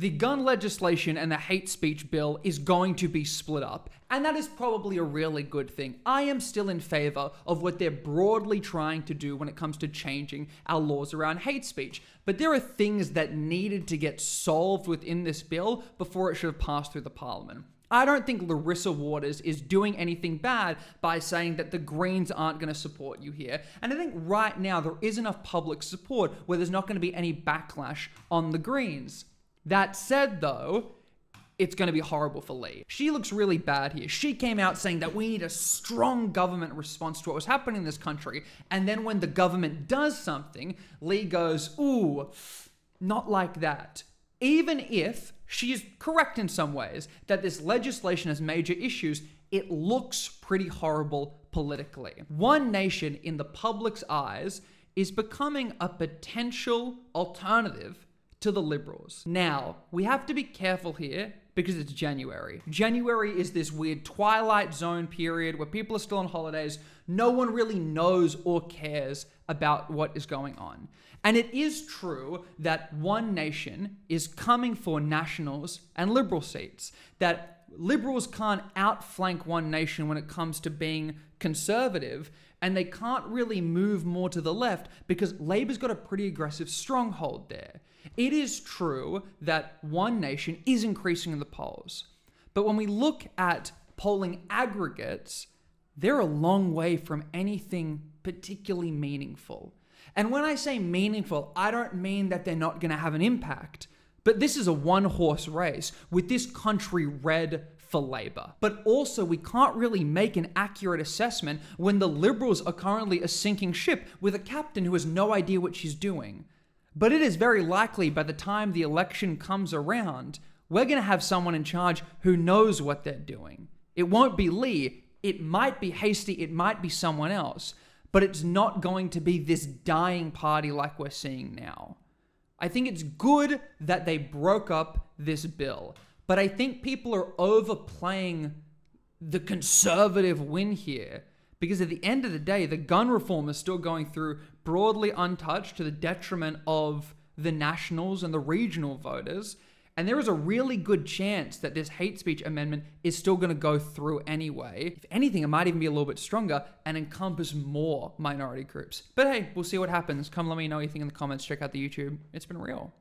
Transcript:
The gun legislation and the hate speech bill is going to be split up, and that is probably a really good thing. I am still in favor of what they're broadly trying to do when it comes to changing our laws around hate speech, but there are things that needed to get solved within this bill before it should have passed through the parliament. I don't think Larissa Waters is doing anything bad by saying that the Greens aren't going to support you here. And I think right now there is enough public support where there's not going to be any backlash on the Greens. That said, though, it's going to be horrible for Lee. She looks really bad here. She came out saying that we need a strong government response to what was happening in this country. And then when the government does something, Lee goes, ooh, not like that. Even if she is correct in some ways that this legislation has major issues, it looks pretty horrible politically. One Nation, in the public's eyes, is becoming a potential alternative to the Liberals. Now, we have to be careful here because it's January. January is this weird twilight zone period where people are still on holidays. No one really knows or cares about what is going on. And it is true that One Nation is coming for Nationals and Liberal seats, that Liberals can't outflank One Nation when it comes to being conservative, and they can't really move more to the left because Labor's got a pretty aggressive stronghold there. It is true that One Nation is increasing in the polls, but when we look at polling aggregates, they're a long way from anything particularly meaningful. And when I say meaningful, I don't mean that they're not going to have an impact, but this is a one-horse race with this country red for Labor. But also, we can't really make an accurate assessment when the Liberals are currently a sinking ship with a captain who has no idea what she's doing. But it is very likely by the time the election comes around, we're going to have someone in charge who knows what they're doing. It won't be Lee. It might be Hastie. It might be someone else. But it's not going to be this dying party like we're seeing now. I think it's good that they broke up this bill. But I think people are overplaying the conservative win here. Because at the end of the day, the gun reform is still going through broadly untouched to the detriment of the Nationals and the regional voters. And there is a really good chance that this hate speech amendment is still going to go through anyway. If anything, it might even be a little bit stronger and encompass more minority groups. But hey, we'll see what happens. Come let me know what you think in the comments. Check out the YouTube. It's been real.